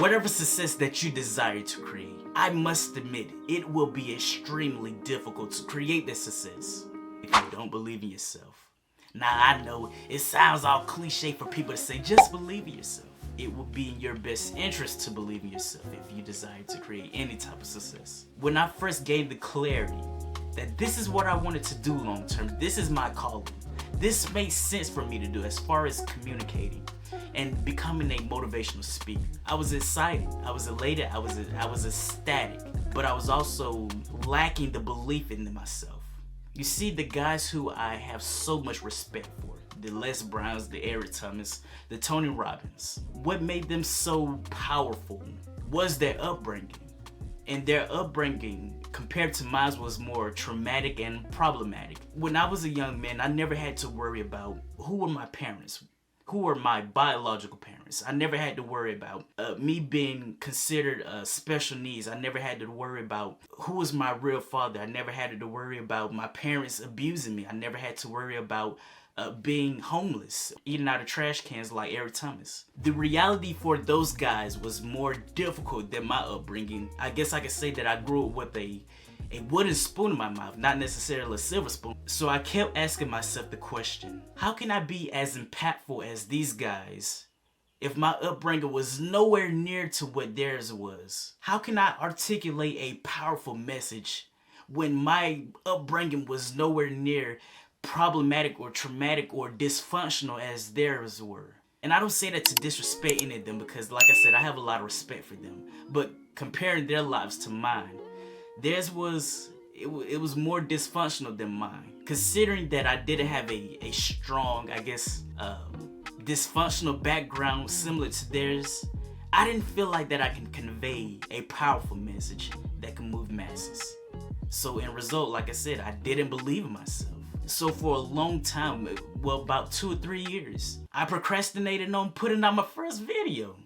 Whatever success that you desire to create, I must admit, it will be extremely difficult to create this success if you don't believe in yourself. Now I know it sounds all cliche for people to say, just believe in yourself. It will be in your best interest to believe in yourself if you desire to create any type of success. When I first gained the clarity that this is what I wanted to do long term, this is my calling, this made sense for me to do as far as communicating and becoming a motivational speaker. I was excited, I was elated, I was ecstatic, but I was also lacking the belief in myself. You see, the guys who I have so much respect for, the Les Browns, the Eric Thomas, the Tony Robbins, what made them so powerful was their upbringing. And their upbringing compared to mine was more traumatic and problematic. When I was a young man, I never had to worry about who were my parents, who were my biological parents. I never had to worry about me being considered special needs. I never had to worry about who was my real father. I never had to worry about my parents abusing me. I never had to worry about being homeless, eating out of trash cans like Eric Thomas. The reality for those guys was more difficult than my upbringing. I guess I could say that I grew up with a wooden spoon in my mouth, not necessarily a silver spoon. So I kept asking myself the question, how can I be as impactful as these guys if my upbringing was nowhere near to what theirs was? How can I articulate a powerful message when my upbringing was nowhere near problematic or traumatic or dysfunctional as theirs were? And I don't say that to disrespect any of them, because like I said, I have a lot of respect for them. But comparing their lives to mine, theirs was, it was more dysfunctional than mine. Considering that I didn't have a strong, I guess, dysfunctional background similar to theirs, I didn't feel like that I can convey a powerful message that can move masses. So in result, like I said, I didn't believe in myself. So for a long time, well, about 2 or 3 years, I procrastinated on putting out my first video.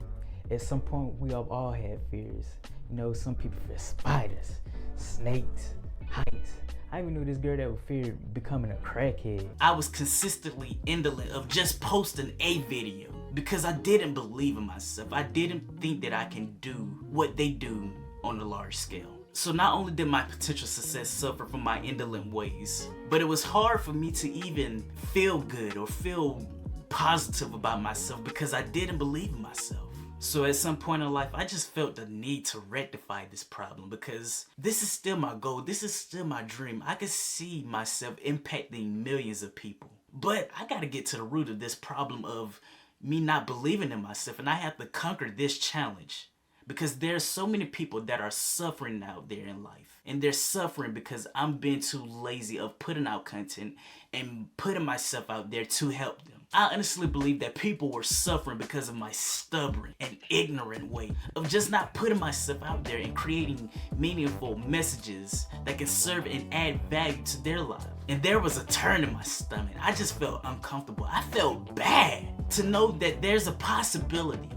At some point, we have all had fears. You know, some people fear spiders, snakes, heights. I even knew this girl that would fear becoming a crackhead. I was consistently indolent of just posting a video because I didn't believe in myself. I didn't think that I can do what they do on a large scale. So not only did my potential success suffer from my indolent ways, but it was hard for me to even feel good or feel positive about myself because I didn't believe in myself. So at some point in life, I just felt the need to rectify this problem because this is still my goal. This is still my dream. I could see myself impacting millions of people. But I got to get to the root of this problem of me not believing in myself, and I have to conquer this challenge. Because there's so many people that are suffering out there in life. And they're suffering because I'm being too lazy of putting out content and putting myself out there to help them. I honestly believe that people were suffering because of my stubborn and ignorant way of just not putting myself out there and creating meaningful messages that can serve and add value to their lives. And there was a turn in my stomach. I just felt uncomfortable. I felt bad to know that there's a possibility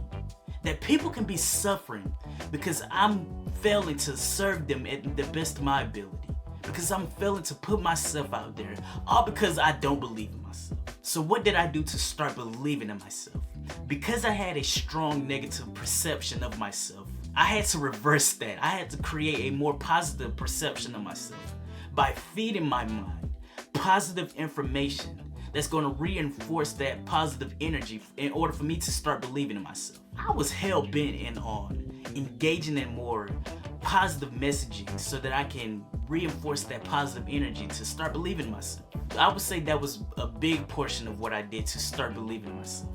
that people can be suffering because I'm failing to serve them at the best of my ability. Because I'm failing to put myself out there, all because I don't believe in myself. So what did I do to start believing in myself? Because I had a strong negative perception of myself, I had to reverse that. I had to create a more positive perception of myself by feeding my mind positive information that's going to reinforce that positive energy in order for me to start believing in myself. I was hell-bent on engaging in more positive messaging so that I can reinforce that positive energy to start believing in myself. I would say that was a big portion of what I did to start believing in myself.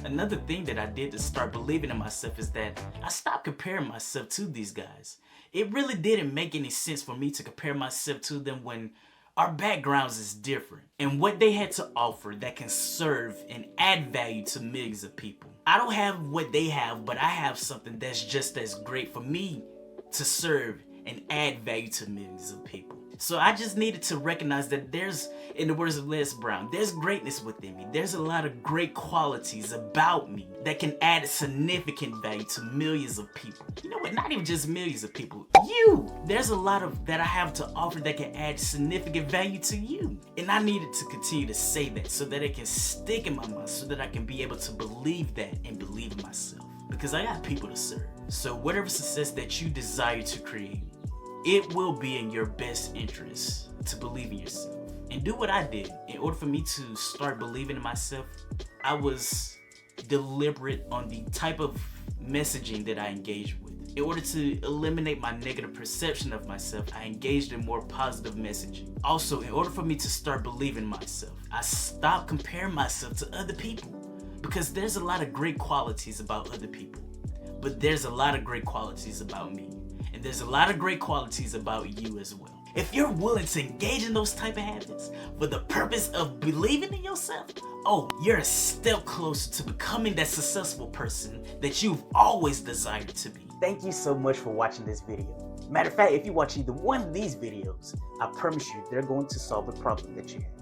Another thing that I did to start believing in myself is that I stopped comparing myself to these guys. It really didn't make any sense for me to compare myself to them when our backgrounds is different, and what they had to offer that can serve and add value to millions of people. I don't have what they have, but I have something that's just as great for me to serve and add value to millions of people. So I just needed to recognize that there's, in the words of Les Brown, there's greatness within me. There's a lot of great qualities about me that can add significant value to millions of people. You know what? Not even just millions of people. You! There's a lot of that I have to offer that can add significant value to you. And I needed to continue to say that so that it can stick in my mind, so that I can be able to believe that and believe in myself. because I got people to serve. So whatever success that you desire to create, it will be in your best interest to believe in yourself. And do what I did. In order for me to start believing in myself, I was deliberate on the type of messaging that I engaged with. In order to eliminate my negative perception of myself, I engaged in more positive messaging. Also, in order for me to start believing in myself, I stopped comparing myself to other people. Because there's a lot of great qualities about other people, but there's a lot of great qualities about me. And there's a lot of great qualities about you as well. If you're willing to engage in those type of habits for the purpose of believing in yourself, oh, you're a step closer to becoming that successful person that you've always desired to be. Thank you so much for watching this video. Matter of fact, if you watch either one of these videos, I promise you they're going to solve the problem that you have.